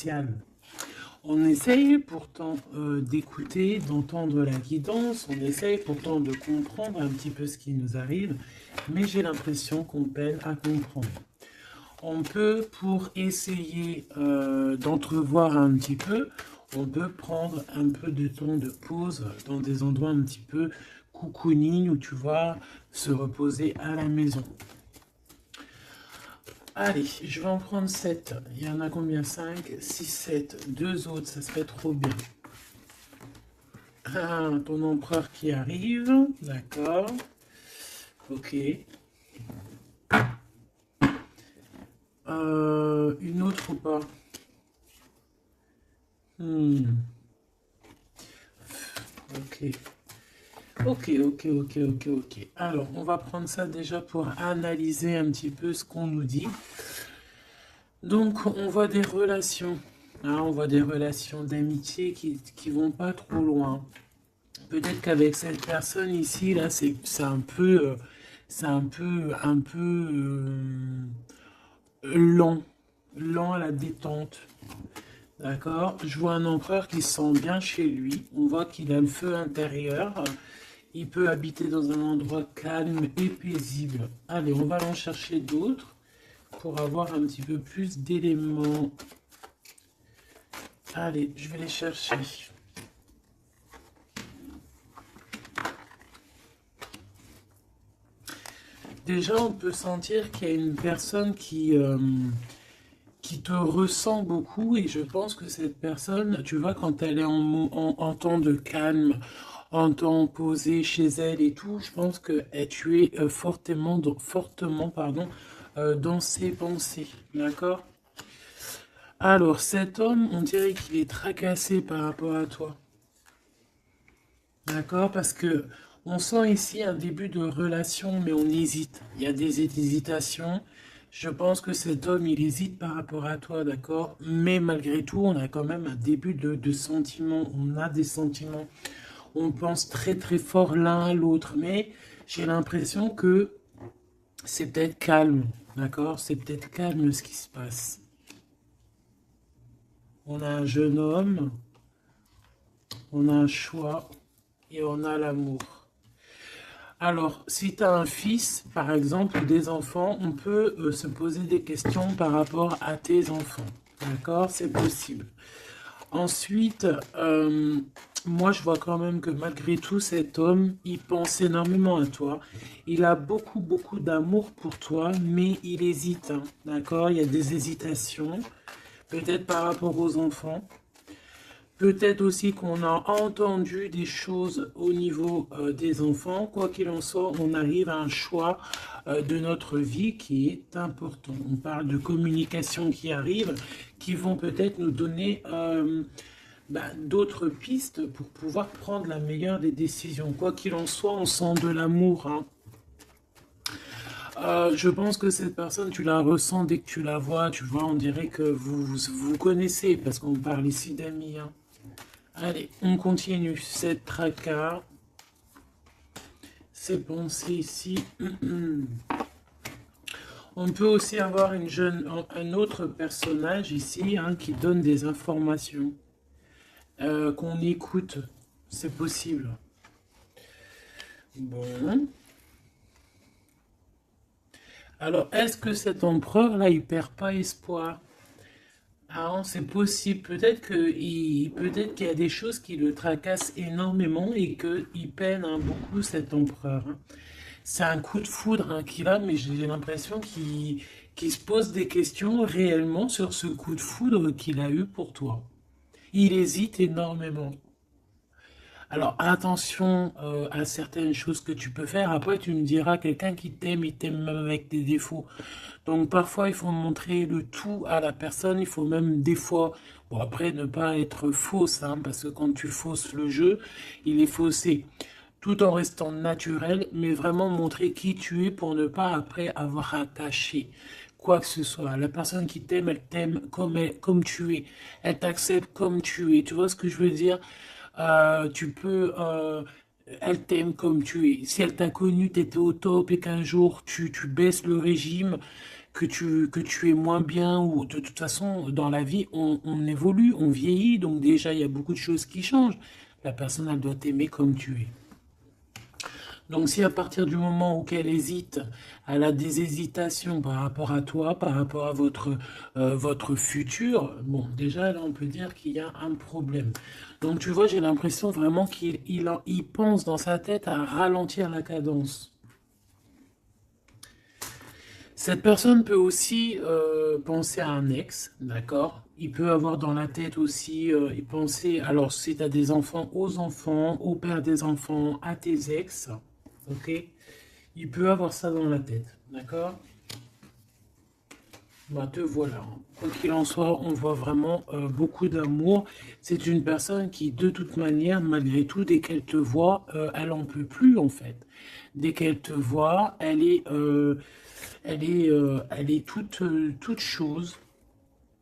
spécial. On essaye pourtant d'écouter, d'entendre la guidance, on essaye pourtant de comprendre un petit peu ce qui nous arrive, mais j'ai l'impression qu'on peine à comprendre. On peut, pour essayer d'entrevoir un petit peu, on peut prendre un peu de temps de pause dans des endroits un petit peu cocooning où tu vas se reposer à la maison. Allez, je vais en prendre 7. Il y en a combien? 5, 6, 7. Deux autres, ça serait trop bien. Ah, ton empereur qui arrive. D'accord. Ok. Une autre ou pas? Ok. Ok. Alors, on va prendre ça déjà pour analyser un petit peu ce qu'on nous dit. Donc, on voit des relations. Hein, on voit des relations d'amitié qui vont pas trop loin. Peut-être qu'avec cette personne ici, là, c'est un peu, lent, lent à la détente. D'accord? Je vois un empereur qui se sent bien chez lui. On voit qu'il a le feu intérieur. Il peut habiter dans un endroit calme et paisible. Allez, on va en chercher d'autres pour avoir un petit peu plus d'éléments. Allez, je vais les chercher. Déjà, on peut sentir qu'il y a une personne qui te ressent beaucoup et je pense que cette personne, tu vois, quand elle est en temps de calme, en temps posé chez elle et tout, je pense que tu es fortement pardon, dans ses pensées, d'accord? Alors, cet homme, on dirait qu'il est tracassé par rapport à toi. D'accord? Parce que on sent ici un début de relation, mais on hésite. Il y a des hésitations. Je pense que cet homme, il hésite par rapport à toi, d'accord? Mais malgré tout, on a quand même un début de sentiments. On a des sentiments. On pense très très fort l'un à l'autre. Mais j'ai l'impression que c'est peut-être calme, d'accord? C'est peut-être calme ce qui se passe. On a un jeune homme, on a un choix et on a l'amour. Alors, si tu as un fils, par exemple, ou des enfants, on peut se poser des questions par rapport à tes enfants. D'accord? C'est possible. Ensuite, moi, je vois quand même que malgré tout, cet homme, il pense énormément à toi. Il a beaucoup d'amour pour toi, mais il hésite. Hein. D'accord? Il y a des hésitations, peut-être par rapport aux enfants. Peut-être aussi qu'on a entendu des choses au niveau des enfants. Quoi qu'il en soit, on arrive à un choix de notre vie qui est important. On parle de communication qui arrive, qui vont peut-être nous donner d'autres pistes pour pouvoir prendre la meilleure des décisions. Quoi qu'il en soit, on sent de l'amour. Hein. Je pense que cette personne, tu la ressens dès que tu la vois. Tu vois, on dirait que vous connaissez, parce qu'on parle ici d'amis. Hein. Allez, on continue. Cette tracas, ces pensées ici. On peut aussi avoir un autre personnage ici hein, qui donne des informations qu'on écoute. C'est possible. Bon. Alors, est-ce que cet empereur-là, il perd pas espoir? Ah, c'est possible. Peut-être qu'il y a des choses qui le tracassent énormément et qu'il peine hein, beaucoup cet empereur. Hein. C'est un coup de foudre hein, qu'il a, mais j'ai l'impression qu'il se pose des questions réellement sur ce coup de foudre qu'il a eu pour toi. Il hésite énormément. Alors attention à certaines choses que tu peux faire. Après, tu me diras, quelqu'un qui t'aime, il t'aime même avec tes défauts. Donc parfois, il faut montrer le tout à la personne. Il faut même des fois, bon après, ne pas être fausse, hein, parce que quand tu fausses le jeu, il est faussé. Tout en restant naturel, mais vraiment montrer qui tu es pour ne pas après avoir à cacher quoi que ce soit. La personne qui t'aime, elle t'aime comme tu es. Elle t'accepte comme tu es. Tu vois ce que je veux dire? Elle t'aime comme tu es. Si elle t'a connu, tu étais au top et qu'un jour tu baisses le régime, que tu es moins bien, ou de toute façon, dans la vie, on évolue, on vieillit, donc déjà, il y a beaucoup de choses qui changent. La personne, elle doit t'aimer comme tu es. Donc si à partir du moment où elle hésite, elle a des hésitations par rapport à toi, par rapport à votre futur, bon, déjà là on peut dire qu'il y a un problème. Donc tu vois, j'ai l'impression vraiment qu'il pense dans sa tête à ralentir la cadence. Cette personne peut aussi penser à un ex, d'accord? Il peut avoir dans la tête aussi, y penser, alors si tu as des enfants, aux enfants, au père des enfants, à tes ex, ok? Il peut avoir ça dans la tête, d'accord? Bah, te voilà. Quoi qu'il en soit, on voit vraiment beaucoup d'amour. C'est une personne qui, de toute manière, malgré tout, dès qu'elle te voit, elle en peut plus, en fait. Dès qu'elle te voit, elle est toute chose.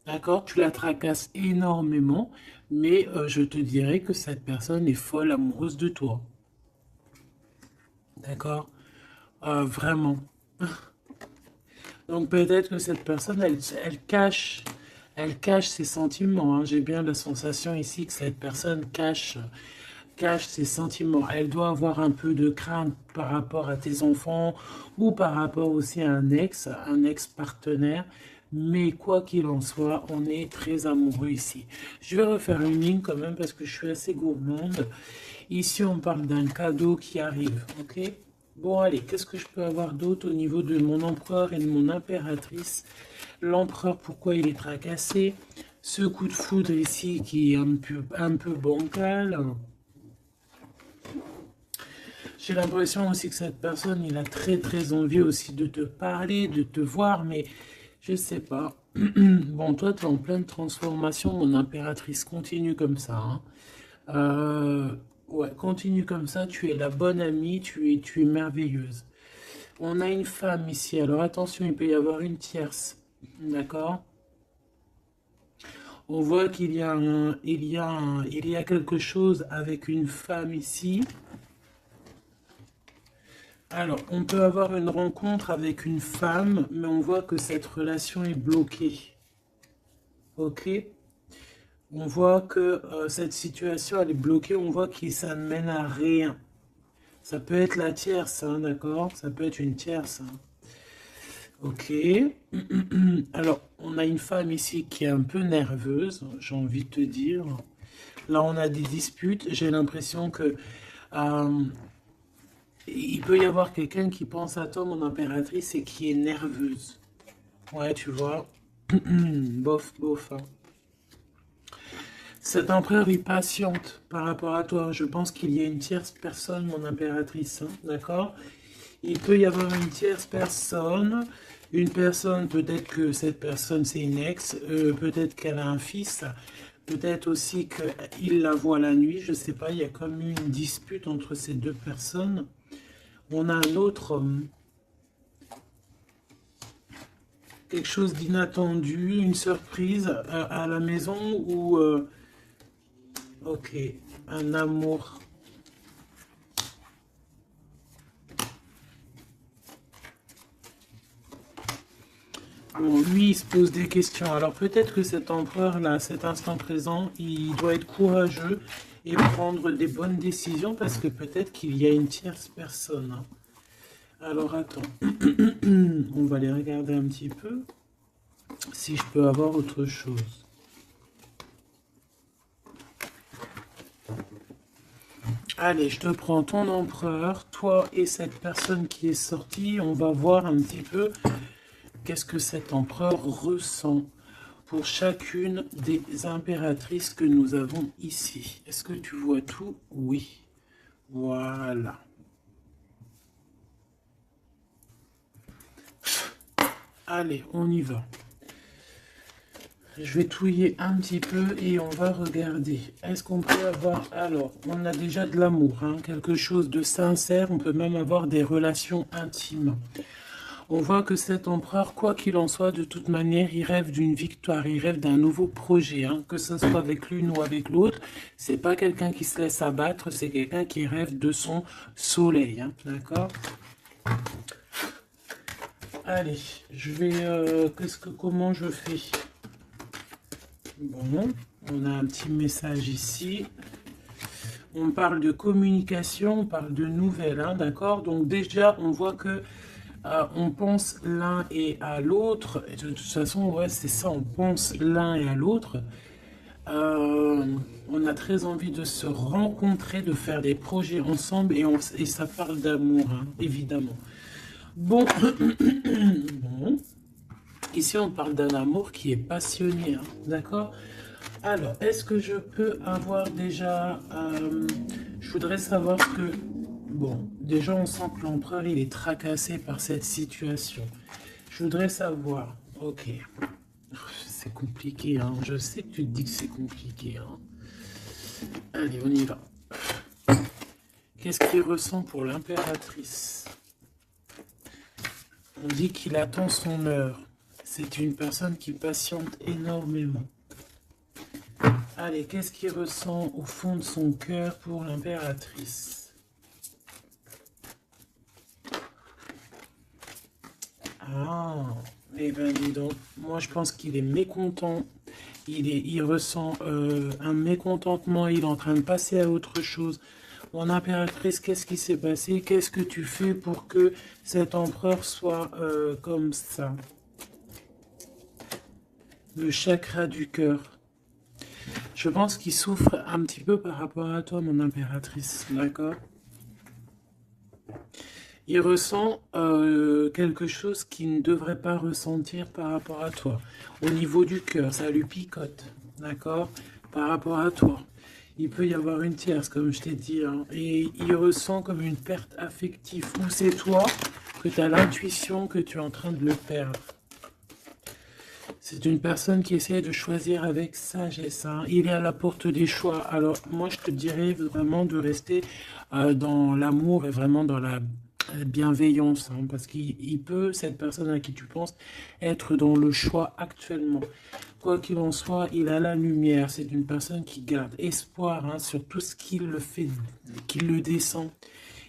D'accord? Tu la tracasses énormément, mais je te dirais que cette personne est folle amoureuse de toi. D'accord? Vraiment. Donc peut-être que cette personne, elle cache ses sentiments, hein. J'ai bien la sensation ici que cette personne cache ses sentiments. Elle doit avoir un peu de crainte par rapport à tes enfants, ou par rapport aussi à un ex-partenaire. Mais quoi qu'il en soit, on est très amoureux ici. Je vais refaire une ligne quand même parce que je suis assez gourmande. Ici, on parle d'un cadeau qui arrive, ok? Bon, allez, qu'est-ce que je peux avoir d'autre au niveau de mon empereur et de mon impératrice? L'empereur, pourquoi il est tracassé? Ce coup de foudre ici qui est un peu bancal. J'ai l'impression aussi que cette personne, il a très très envie aussi de te parler, de te voir, mais je sais pas. Bon, toi, tu es en pleine transformation, mon impératrice, continue comme ça, hein. Euh, ouais, continue comme ça, tu es la bonne amie, tu es merveilleuse. On a une femme ici, alors attention, il peut y avoir une tierce, d'accord? On voit qu'il y a il y a quelque chose avec une femme ici. Alors, on peut avoir une rencontre avec une femme, mais on voit que cette relation est bloquée. Ok? On voit que cette situation, elle est bloquée, on voit que ça ne mène à rien. Ça peut être la tierce, hein, d'accord? Ça peut être une tierce, hein. Ok. Alors, on a une femme ici qui est un peu nerveuse, j'ai envie de te dire. Là, on a des disputes. J'ai l'impression que euh, il peut y avoir quelqu'un qui pense à toi, mon impératrice, et qui est nerveuse. Ouais, tu vois. Bof, bof, hein. Cet empereur est patiente par rapport à toi. Je pense qu'il y a une tierce personne, mon impératrice, hein, d'accord? Il peut y avoir une tierce personne. Une personne, peut-être que cette personne c'est une ex, peut-être qu'elle a un fils, peut-être aussi qu'il la voit la nuit, je sais pas, il y a comme une dispute entre ces deux personnes. On a un autre, quelque chose d'inattendu, une surprise à la maison, ou ok, un amour. Bon, lui, il se pose des questions. Alors peut-être que cet empereur-là, à cet instant présent, il doit être courageux et prendre des bonnes décisions, parce que peut-être qu'il y a une tierce personne, hein. Alors attends, on va les regarder un petit peu, si je peux avoir autre chose. Allez, je te prends ton empereur, toi et cette personne qui est sortie. On va voir un petit peu qu'est-ce que cet empereur ressent pour chacune des impératrices que nous avons ici. Est-ce que tu vois tout? Oui. Voilà. Allez, on y va. Je vais touiller un petit peu et on va regarder. Est-ce qu'on peut avoir... Alors, on a déjà de l'amour, hein, quelque chose de sincère. On peut même avoir des relations intimes. On voit que cet empereur, quoi qu'il en soit, de toute manière, il rêve d'une victoire, il rêve d'un nouveau projet, hein, que ce soit avec l'une ou avec l'autre. C'est pas quelqu'un qui se laisse abattre, c'est quelqu'un qui rêve de son soleil, hein, d'accord? Allez, je vais... comment je fais? Bon, on a un petit message ici. On parle de communication, on parle de nouvelles, hein, d'accord? Donc déjà, on voit que on pense l'un et à l'autre. De toute façon, ouais, c'est ça, on pense l'un et à l'autre. On a très envie de se rencontrer, de faire des projets ensemble et ça parle d'amour, hein, évidemment. Bon, bon, ici on parle d'un amour qui est passionné, hein, d'accord? Alors, est-ce que je peux avoir déjà... je voudrais savoir ce que... Bon, déjà on sent que l'empereur il est tracassé par cette situation. Je voudrais savoir... Ok, c'est compliqué, hein. Je sais que tu te dis que c'est compliqué, hein. Allez, on y va. Qu'est-ce qu'il ressent pour l'impératrice? On dit qu'il attend son heure. C'est une personne qui patiente énormément. Allez, qu'est-ce qu'il ressent au fond de son cœur pour l'impératrice? Ah, eh ben dis donc, moi je pense qu'il est mécontent. Il ressent un mécontentement, il est en train de passer à autre chose. Mon impératrice, qu'est-ce qui s'est passé? Qu'est-ce que tu fais pour que cet empereur soit comme ça? Le chakra du cœur. Je pense qu'il souffre un petit peu par rapport à toi, mon impératrice, d'accord? Il ressent quelque chose qu'il ne devrait pas ressentir par rapport à toi. Au niveau du cœur, ça lui picote, d'accord? Par rapport à toi. Il peut y avoir une tierce, comme je t'ai dit, hein, et il ressent comme une perte affective. Ou c'est toi que tu as l'intuition que tu es en train de le perdre. C'est une personne qui essaie de choisir avec sagesse, hein. Il est à la porte des choix. Alors, moi, je te dirais vraiment de rester dans l'amour et vraiment dans la bienveillance, hein, parce qu'il peut, cette personne à qui tu penses, être dans le choix actuellement. Quoi qu'il en soit, il a la lumière. C'est une personne qui garde espoir, hein, sur tout ce qui le fait, qui le descend.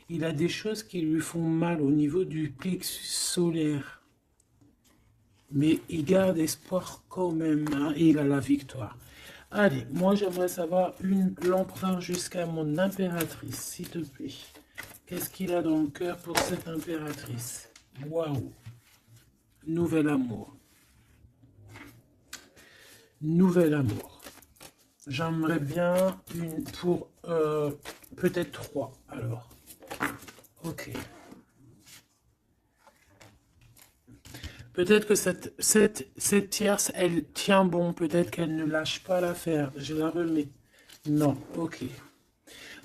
Il a des choses qui lui font mal au niveau du plexus solaire. Mais il garde espoir quand même, hein, et il a la victoire. Allez, moi j'aimerais savoir l'empereur jusqu'à mon impératrice, s'il te plaît. Qu'est-ce qu'il a dans le cœur pour cette impératrice? Waouh! Nouvel amour. Nouvel amour. J'aimerais bien une pour peut-être 3, alors. Ok. Peut-être que cette tierce, elle tient bon. Peut-être qu'elle ne lâche pas l'affaire. Je la remets. Non, ok.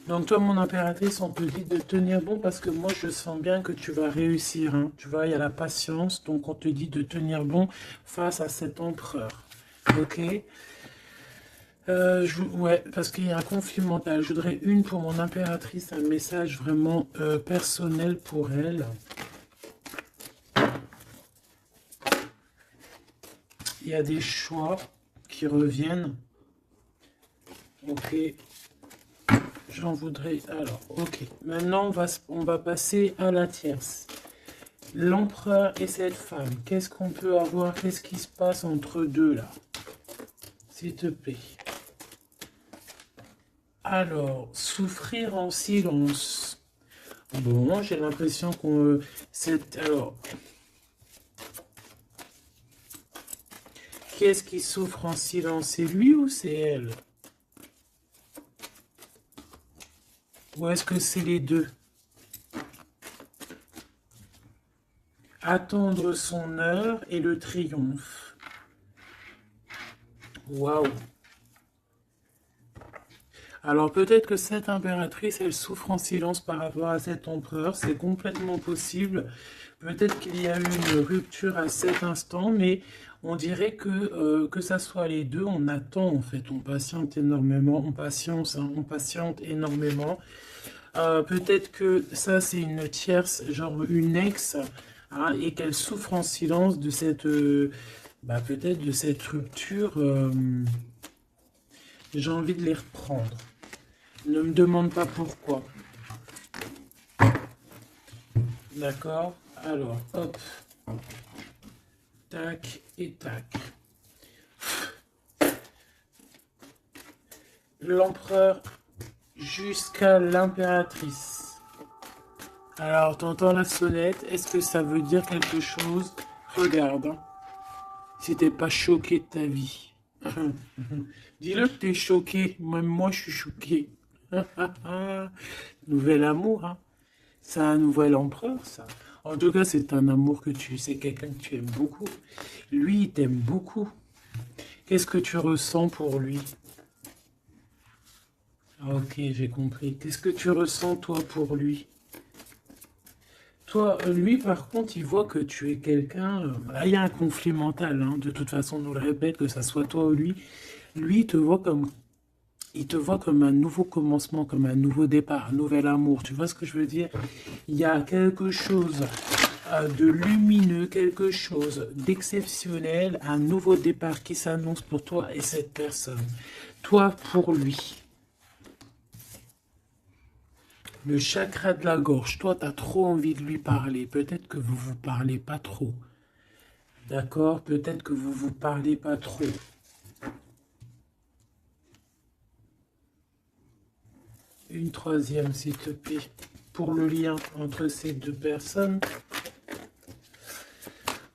Donc toi, mon impératrice, on te dit de tenir bon parce que moi, je sens bien que tu vas réussir, hein. Tu vois, il y a la patience. Donc on te dit de tenir bon face à cet empereur. Ok. Ouais, parce qu'il y a un conflit mental. Je voudrais une pour mon impératrice, un message vraiment personnel pour elle. Il y a des choix qui reviennent. Ok. J'en voudrais... Alors, ok. Maintenant, on va passer à la tierce. L'empereur et cette femme. Qu'est-ce qu'on peut avoir? Qu'est-ce qui se passe entre deux, là? S'il te plaît. Alors, souffrir en silence. Bon, j'ai l'impression qu'on... Alors... Qui est-ce qui souffre en silence? C'est lui ou c'est elle? Ou est-ce que c'est les deux? Attendre son heure et le triomphe. Waouh! Alors peut-être que cette impératrice, elle souffre en silence par rapport à cet empereur. C'est complètement possible. Peut-être qu'il y a eu une rupture à cet instant, mais on dirait que ça soit les deux, on attend en fait, on patiente énormément, on patience, hein, on patiente énormément. Peut-être que ça c'est une tierce, genre une ex, hein, et qu'elle souffre en silence de cette, peut-être de cette rupture. J'ai envie de les reprendre. Ne me demande pas pourquoi. D'accord? Alors, hop. tac et tac. L'empereur jusqu'à l'impératrice. Alors, t'entends la sonnette, est-ce que ça veut dire quelque chose? Regarde, hein, si t'es pas choqué de ta vie. Dis-le que t'es choqué, même moi je suis choqué. Nouvel amour, hein. C'est un nouvel empereur, ça. En tout cas, c'est un amour que tu sais, quelqu'un que tu aimes beaucoup. Lui, il t'aime beaucoup. Qu'est-ce que tu ressens pour lui? Ah, ok, j'ai compris. Qu'est-ce que tu ressens, toi, pour lui? Toi, lui, par contre, il voit que tu es quelqu'un. Là, il y a un conflit mental, hein. De toute façon, on nous le répète, que ça soit toi ou lui. Lui, il te voit comme un nouveau commencement, comme un nouveau départ, un nouvel amour. Tu vois ce que je veux dire? Il y a quelque chose de lumineux, quelque chose d'exceptionnel, un nouveau départ qui s'annonce pour toi et cette personne. Toi, pour lui. Le chakra de la gorge, toi, tu as trop envie de lui parler. Peut-être que vous vous parlez pas trop. D'accord? Peut-être que vous vous parlez pas trop. Une troisième, s'il te plaît. Pour le lien entre ces deux personnes.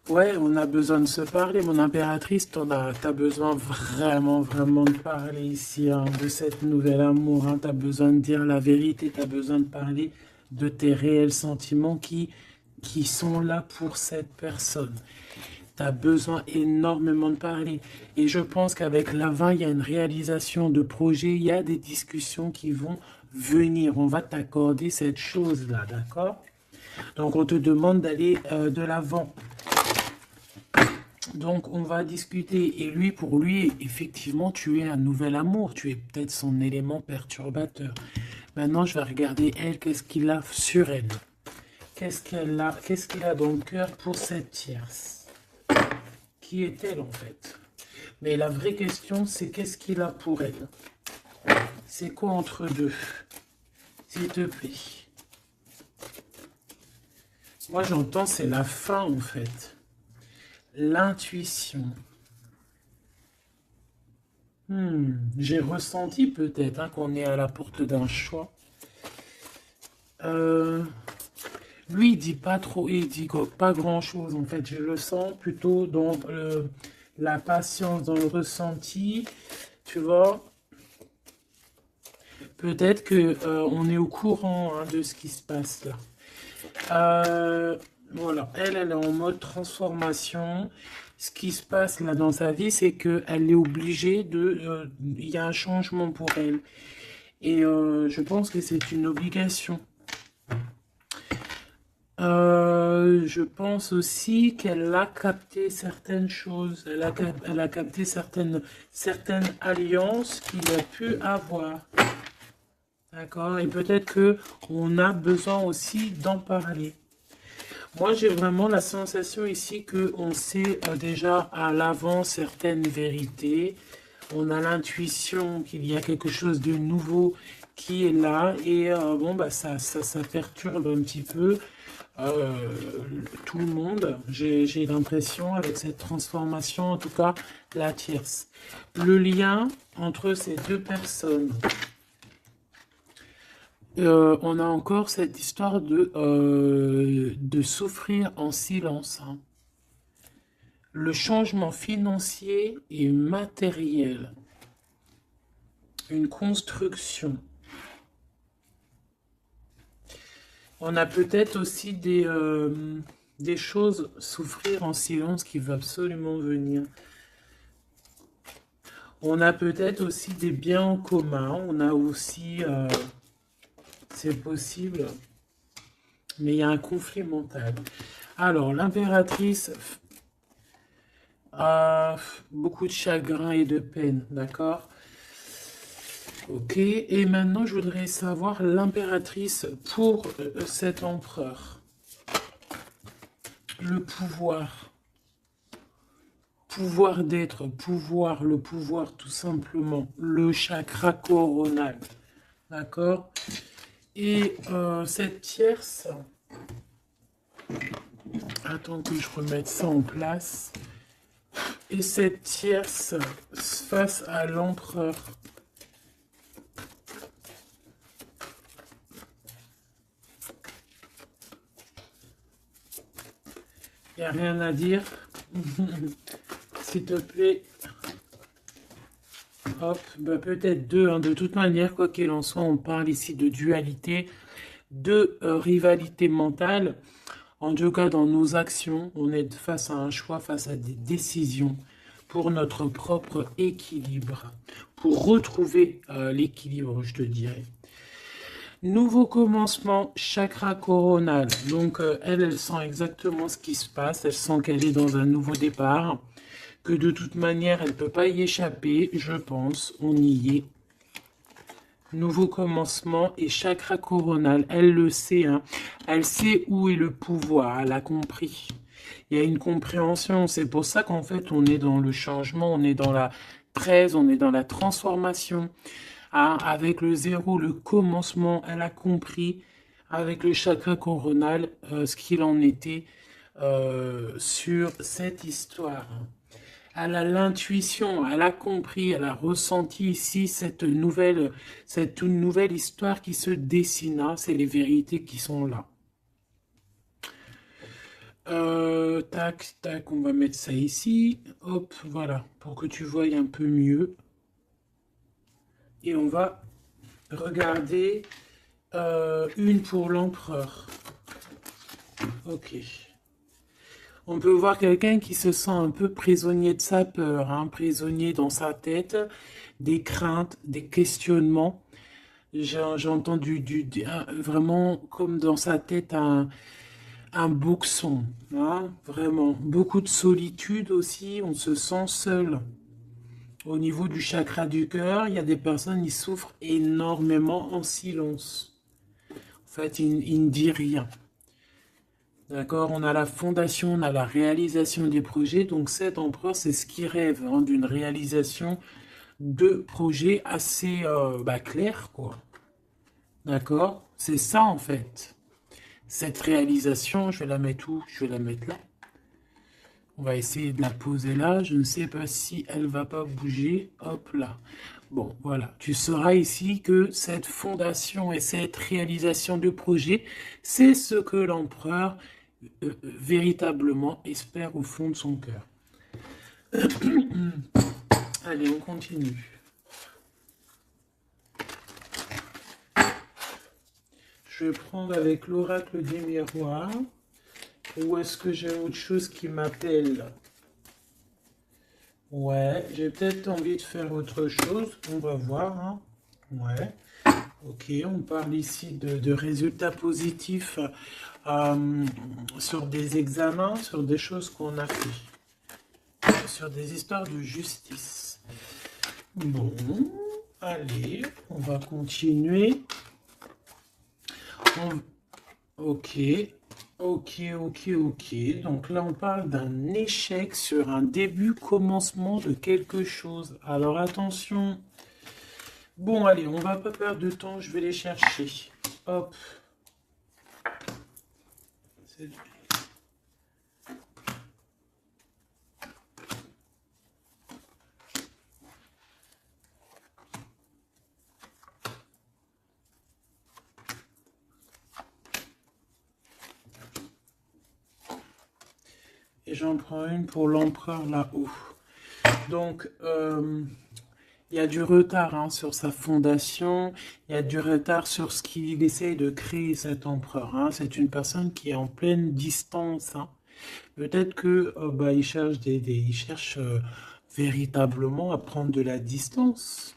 Ouais, on a besoin de se parler, mon impératrice, t'as besoin vraiment, vraiment de parler ici, hein, de cette nouvelle amour, hein, t'as besoin de dire la vérité, t'as besoin de parler de tes réels sentiments qui sont là pour cette personne. T'as besoin énormément de parler. Et je pense qu'avec l'avant, il y a une réalisation de projet, il y a des discussions qui vont venir. On va t'accorder cette chose-là, d'accord? Donc, on te demande d'aller de l'avant. Donc, on va discuter. Et lui, pour lui, effectivement, tu es un nouvel amour. Tu es peut-être son élément perturbateur. Maintenant, je vais regarder elle, qu'est-ce qu'il a sur elle. Qu'est-ce qu'il a dans le cœur pour cette tierce? Qui est-elle, en fait? Mais la vraie question, c'est qu'est-ce qu'il a pour elle? C'est quoi entre deux? S'il te plaît. Moi, j'entends, c'est la fin, en fait. L'intuition. J'ai ressenti peut-être hein, qu'on est à la porte d'un choix. Lui, il dit pas trop, il dit pas grand-chose en fait. Je le sens plutôt dans la patience, dans le ressenti. Tu vois, peut-être que on est au courant hein, de ce qui se passe là. Voilà, elle est en mode transformation. Ce qui se passe là dans sa vie, c'est qu'elle est obligée de... Il y a un changement pour elle. Et je pense que c'est une obligation. Je pense aussi qu'elle a capté certaines choses. Elle a capté certaines alliances qu'il a pu avoir. D'accord? Et peut-être que on a besoin aussi d'en parler. Moi, j'ai vraiment la sensation ici qu'on sait déjà à l'avant certaines vérités. On a l'intuition qu'il y a quelque chose de nouveau qui est là. Et bon, bah, ça perturbe un petit peu tout le monde. J'ai l'impression, avec cette transformation, en tout cas, la tierce. Le lien entre ces deux personnes. On a encore cette histoire de souffrir en silence. Hein. Le changement financier et matériel. Une construction. On a peut-être aussi des choses souffrir en silence qui veulent absolument venir. On a peut-être aussi des biens en commun. On a aussi... c'est possible. Mais il y a un conflit mental. Alors, l'impératrice a beaucoup de chagrin et de peine, d'accord? Ok, et maintenant je voudrais savoir l'impératrice pour cet empereur. Le pouvoir. Pouvoir d'être, pouvoir, le pouvoir tout simplement. Le chakra coronal. D'accord? Et cette tierce, Attends que je remette ça en place. Et cette tierce face à l'empereur. Il n'y a rien à dire. S'il te plaît. Hop, bah peut-être deux, hein. De toute manière, quoi qu'il en soit, on parle ici de dualité, de rivalité mentale. En tout cas, dans nos actions, on est face à un choix, face à des décisions pour notre propre équilibre, pour retrouver l'équilibre, je te dirais. Nouveau commencement, chakra coronal. Donc, elle sent exactement ce qui se passe. Elle sent qu'elle est dans un nouveau départ. Que de toute manière, elle ne peut pas y échapper, je pense. On y est. Nouveau commencement et chakra coronal. Elle le sait, hein. Elle sait où est le pouvoir. Elle a compris. Il y a une compréhension. C'est pour ça qu'en fait, on est dans le changement, on est dans la presse, on est dans la transformation. Ah, avec le zéro, le commencement, elle a compris avec le chakra coronal ce qu'il en était sur cette histoire. Elle a l'intuition, elle a compris, elle a ressenti ici cette nouvelle histoire qui se dessina. C'est les vérités qui sont là. Tac, tac, on va mettre ça ici. Hop, voilà, pour que tu voyes un peu mieux. Et on va regarder une pour l'empereur. Ok. On peut voir quelqu'un qui se sent un peu prisonnier de sa peur, hein, prisonnier dans sa tête, des craintes, des questionnements. J'entends vraiment comme dans sa tête un boxon, hein, vraiment. Beaucoup de solitude aussi, on se sent seul. Au niveau du chakra du cœur, il y a des personnes qui souffrent énormément en silence. En fait, ils ne disent rien. D'accord, on a la fondation, on a la réalisation des projets. Donc cet empereur, c'est ce qui rêve, hein, d'une réalisation de projets assez clairs, quoi. D'accord, c'est ça en fait. Cette réalisation, je vais la mettre où? Je vais la mettre là. On va essayer de la poser là. Je ne sais pas si elle va pas bouger. Hop là. Bon, voilà. Tu sauras ici que cette fondation et cette réalisation de projet, c'est ce que l'empereur véritablement espère au fond de son cœur. Allez, on continue. Je vais prendre avec l'oracle des miroirs. Ou est-ce que j'ai autre chose qui m'appelle? Ouais, j'ai peut-être envie de faire autre chose. On va voir, hein. Ouais. Ok, on parle ici de résultats positifs sur des examens, sur des choses qu'on a fait, sur des histoires de justice. Bon, allez, on va continuer. Ok, ok. Donc là, on parle d'un échec sur un début, commencement de quelque chose. Alors attention. Bon, allez, on va pas perdre de temps, je vais les chercher. Hop. Et j'en prends une pour l'empereur là-haut. Donc, il y a du retard, hein, sur sa fondation, il y a du retard sur ce qu'il essaye de créer, cet empereur, hein. C'est une personne qui est en pleine distance, hein. Peut-être que il cherche il cherche véritablement à prendre de la distance.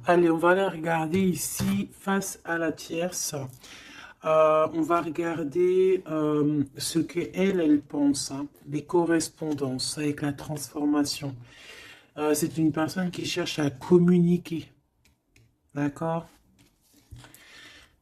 Allez, on va la regarder ici face à la tierce. On va regarder ce qu'elle pense, hein, les correspondances avec la transformation. C'est une personne qui cherche à communiquer. D'accord?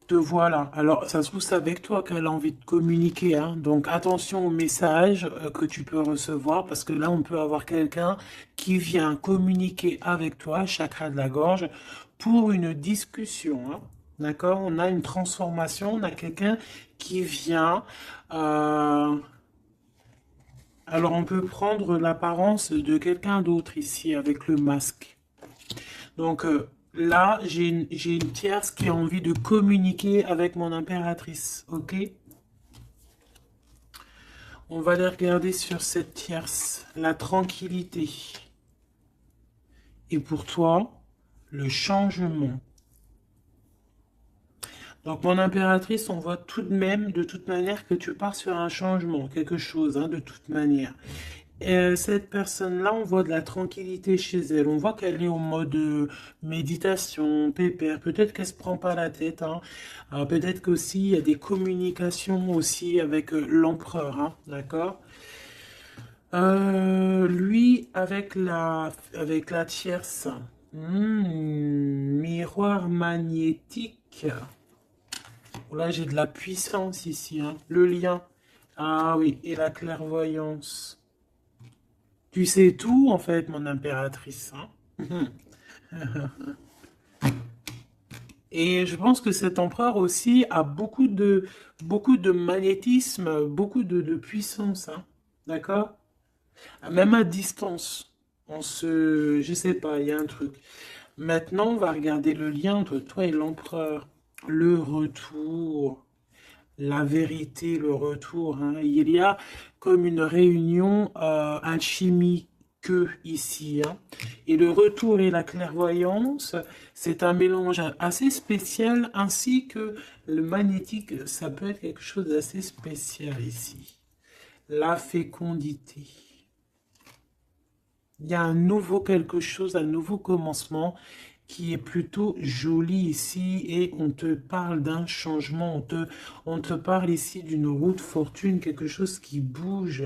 Te voilà. Alors, ça se trouve, c'est avec toi qu'elle a envie de communiquer, hein. Donc, attention aux messages que tu peux recevoir, parce que là, on peut avoir quelqu'un qui vient communiquer avec toi, chakra de la gorge, pour une discussion, hein. D'accord? On a une transformation, on a quelqu'un qui vient Alors on peut prendre l'apparence de quelqu'un d'autre ici avec le masque. Donc là, j'ai une tierce qui a envie de communiquer avec mon impératrice, ok? On va aller regarder sur cette tierce, la tranquillité. Et pour toi, le changement. Donc mon impératrice, on voit tout de même, de toute manière, que tu pars sur un changement, quelque chose, hein, de toute manière. Cette personne-là, on voit de la tranquillité chez elle. On voit qu'elle est en mode méditation, pépère. Peut-être qu'elle se prend pas la tête, hein. Peut-être qu'aussi, il y a des communications aussi avec l'empereur, hein, d'accord? Lui, avec la tierce, miroir magnétique. Là, j'ai de la puissance ici, hein. Le lien. Ah oui, et la clairvoyance. Tu sais tout, en fait, mon impératrice, hein. Et je pense que cet empereur aussi a beaucoup de magnétisme, beaucoup de puissance, hein. D'accord? Même à distance. Je sais pas, il y a un truc. Maintenant, on va regarder le lien entre toi et l'empereur. Le retour. La vérité, le retour, hein. Il y a comme une réunion alchimique ici, hein. Et le retour et la clairvoyance, c'est un mélange assez spécial, ainsi que le magnétique, ça peut être quelque chose d'assez spécial ici. La fécondité. Il y a un nouveau quelque chose, un nouveau commencement qui est plutôt joli ici et on te parle d'un changement, on te parle ici d'une roue de fortune, quelque chose qui bouge.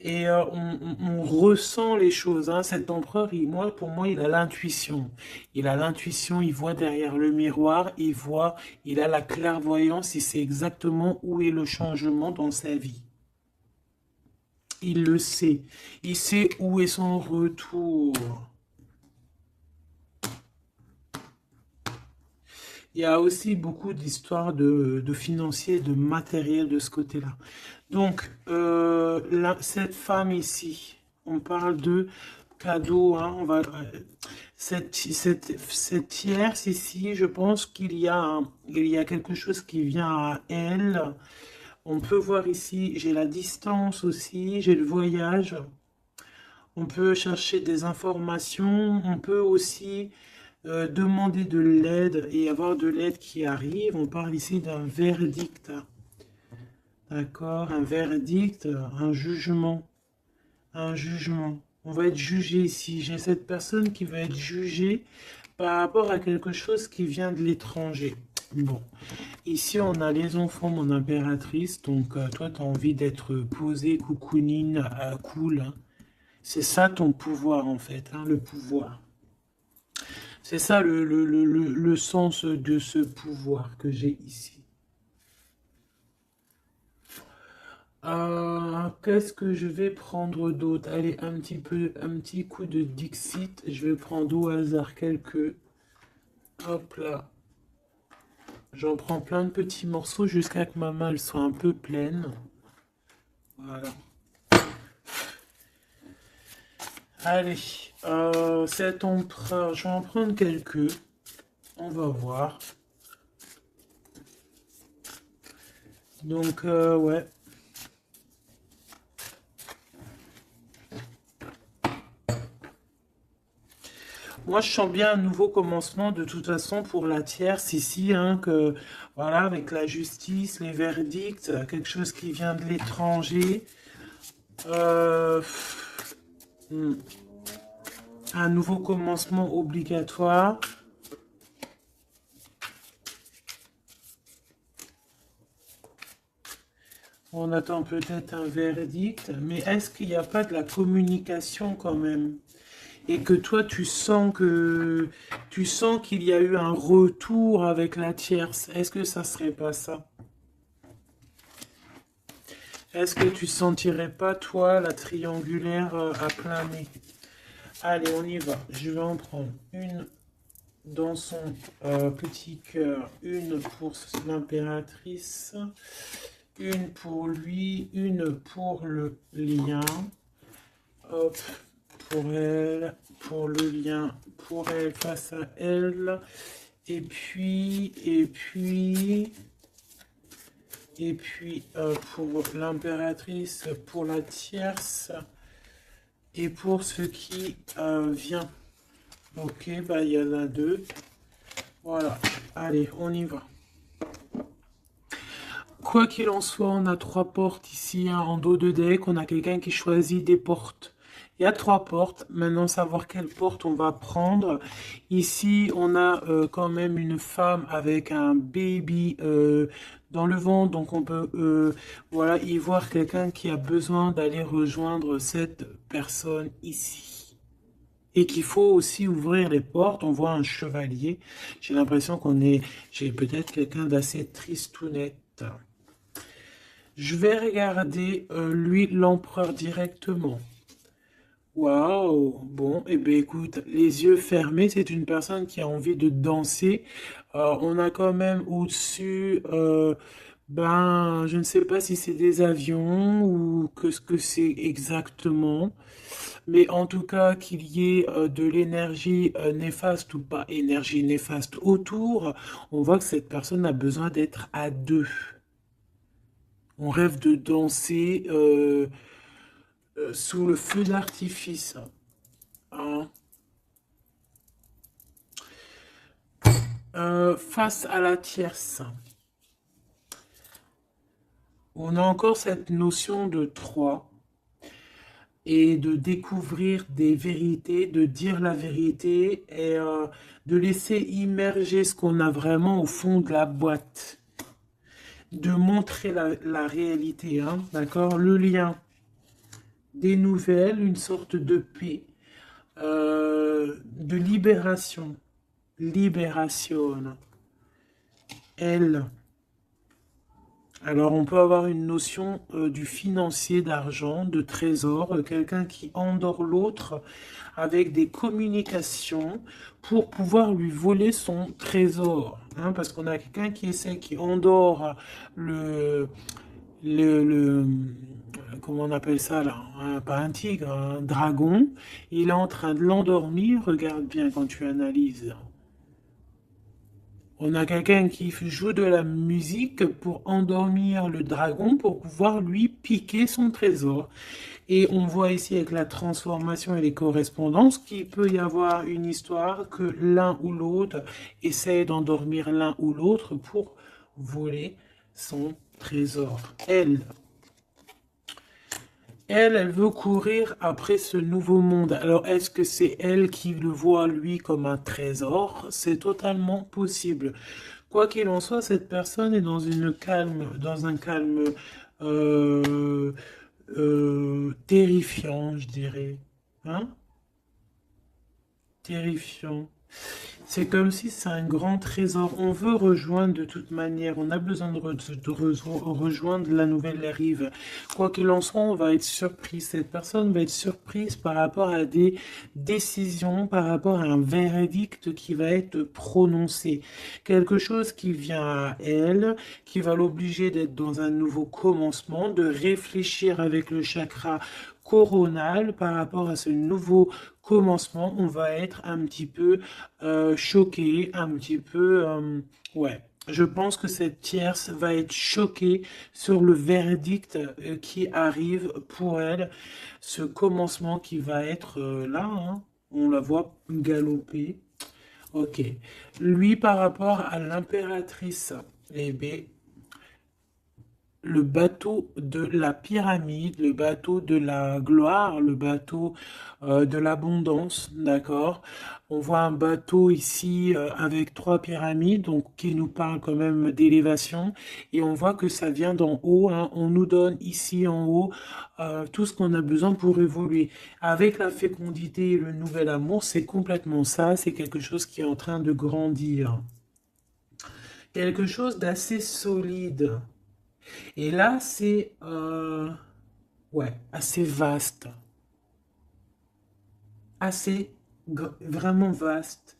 Et on ressent les choses, hein. Cet empereur, pour moi, il a l'intuition. Il a l'intuition, il voit derrière le miroir, il a la clairvoyance, il sait exactement où est le changement dans sa vie. Il le sait. Il sait où est son retour. Il y a aussi beaucoup d'histoires de financiers, de matériel de ce côté-là. Donc, cette femme ici, on parle de cadeau, hein, cette tierce ici, je pense il y a quelque chose qui vient à elle. On peut voir ici, j'ai la distance aussi, j'ai le voyage. On peut chercher des informations, on peut aussi demander de l'aide et avoir de l'aide qui arrive. On parle ici d'un verdict. D'accord? Un verdict, un jugement. Un jugement. On va être jugé ici. J'ai cette personne qui va être jugée par rapport à quelque chose qui vient de l'étranger. Bon. Ici, on a les enfants, mon impératrice. Donc, toi, tu as envie d'être posée, coucounine, cool, hein. C'est ça ton pouvoir, en fait, hein, le pouvoir. C'est ça le sens de ce pouvoir que j'ai ici. Qu'est-ce que je vais prendre d'autre? Allez, un petit coup de Dixit. Je vais prendre au hasard quelques. Hop là. J'en prends plein de petits morceaux jusqu'à que ma main elle soit un peu pleine. Voilà. Allez, cet empereur, je vais en prendre quelques. On va voir. Donc, ouais. Moi, je sens bien un nouveau commencement de toute façon pour la tierce ici, hein, que voilà, avec la justice, les verdicts, quelque chose qui vient de l'étranger. Euh, hmm, un nouveau commencement obligatoire. On attend peut-être un verdict, mais est-ce qu'il n'y a pas de la communication quand même? Et que toi tu sens qu'il y a eu un retour avec la tierce. Est-ce que ça serait pas ça? Est-ce que tu sentirais pas toi la triangulaire à plein nez? Allez, on y va. Je vais en prendre une dans son petit cœur, une pour l'impératrice Une pour lui, une pour le lien. Hop, pour le lien, pour elle, face à elle. Et puis, pour l'impératrice, pour la tierce, et pour ce qui vient. Ok, bah il y en a deux. Voilà, allez, on y va. Quoi qu'il en soit, on a trois portes ici, hein, en dos de deck. On a quelqu'un qui choisit des portes. Il y a trois portes. Maintenant, savoir quelle porte on va prendre. Ici, on a quand même une femme avec un baby dans le ventre. Donc, on peut voilà, y voir quelqu'un qui a besoin d'aller rejoindre cette personne ici. Et qu'il faut aussi ouvrir les portes. On voit un chevalier. J'ai l'impression j'ai peut-être quelqu'un d'assez tristounette. Je vais regarder, lui, l'empereur directement. Waouh! Bon, eh bien, écoute, les yeux fermés, c'est une personne qui a envie de danser. On a quand même au-dessus, ben, je ne sais pas si c'est des avions ou que ce que c'est exactement. Mais en tout cas, qu'il y ait de l'énergie néfaste ou pas énergie néfaste autour, on voit que cette personne a besoin d'être à deux. On rêve de danser sous le feu d'artifice, hein. Face à la tierce, on a encore cette notion de trois et de découvrir des vérités, de dire la vérité et de laisser immerger ce qu'on a vraiment au fond de la boîte, de montrer la réalité, hein, d'accord? Le lien, des nouvelles, une sorte de paix, de libération. Libération. Elle. Alors, on peut avoir une notion du financier, d'argent, de trésor, quelqu'un qui endort l'autre avec des communications pour pouvoir lui voler son trésor, hein, parce qu'on a quelqu'un qui endort le, le, comment on appelle ça là, pas un tigre, un dragon. Il est en train de l'endormir. Regarde bien quand tu analyses. On a quelqu'un qui joue de la musique pour endormir le dragon pour pouvoir lui piquer son trésor. Et on voit ici avec la transformation et les correspondances qu'il peut y avoir une histoire que l'un ou l'autre essaye d'endormir l'un ou l'autre pour voler son trésor. Elle veut courir après ce nouveau monde. Alors, est-ce que c'est elle qui le voit, lui, comme un trésor? C'est totalement possible. Quoi qu'il en soit, cette personne est dans un calme euh, terrifiant, je dirais. Hein? Terrifiant. C'est comme si c'est un grand trésor. On veut rejoindre de toute manière. On a besoin rejoindre la nouvelle rive. Quoi qu'il en soit, on va être surpris. Cette personne va être surprise par rapport à des décisions, par rapport à un verdict qui va être prononcé. Quelque chose qui vient à elle, qui va l'obliger d'être dans un nouveau commencement, de réfléchir avec le chakra coronal par rapport à ce nouveau commencement. On va être un petit peu choqué, un petit peu... ouais, je pense que cette tierce va être choquée sur le verdict qui arrive pour elle, ce commencement qui va être là, hein. On la voit galoper. Ok. Lui, par rapport à l'impératrice, eh bien, le bateau de la pyramide, le bateau de la gloire, le bateau de l'abondance, d'accord? On voit un bateau ici avec trois pyramides, donc qui nous parle quand même d'élévation, et on voit que ça vient d'en haut, hein. On nous donne ici en haut tout ce qu'on a besoin pour évoluer. Avec la fécondité et le nouvel amour, c'est complètement ça, c'est quelque chose qui est en train de grandir. Quelque chose d'assez solide. Et là, c'est ouais, assez vaste, assez vraiment vaste.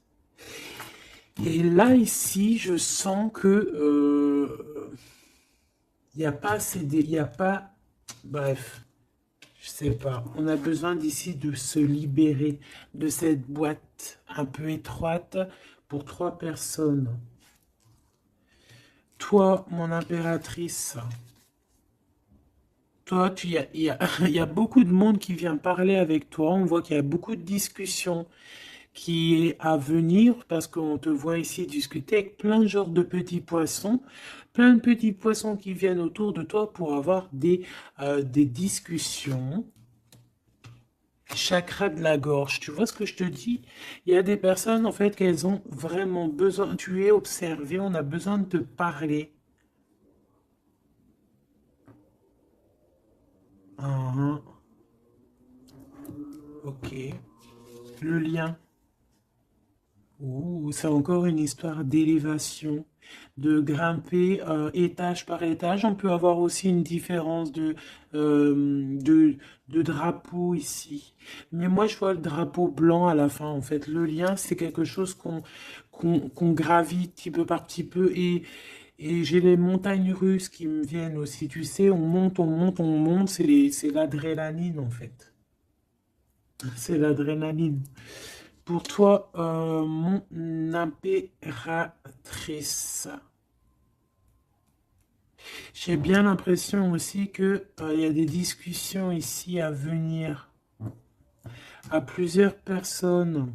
Et là, ici, je sens que Il n'y a pas il n'y a pas... Bref, je sais pas. On a besoin d'ici de se libérer de cette boîte un peu étroite pour 3 personnes. Toi, mon impératrice, toi, il y a beaucoup de monde qui vient parler avec toi. On voit qu'il y a beaucoup de discussions qui est à venir parce qu'on te voit ici discuter avec plein de genres de petits poissons, plein de petits poissons qui viennent autour de toi pour avoir des discussions. Chakra de la gorge, tu vois ce que je te dis? Il y a des personnes, en fait, qu'elles ont vraiment besoin, tu es observé, on a besoin de te parler. Ah, ok. Le lien. Ouh, c'est encore une histoire d'élévation, de grimper étage par étage. On peut avoir aussi une différence de drapeau ici. Mais moi, je vois le drapeau blanc à la fin, en fait. Le lien, c'est quelque chose qu'on gravite petit peu par petit peu. Et j'ai les montagnes russes qui me viennent aussi. Tu sais, on monte, on monte, on monte. C'est l'adrénaline, en fait. C'est l'adrénaline. Pour toi, mon impératrice, j'ai bien l'impression aussi que il y a des discussions ici à venir à plusieurs personnes.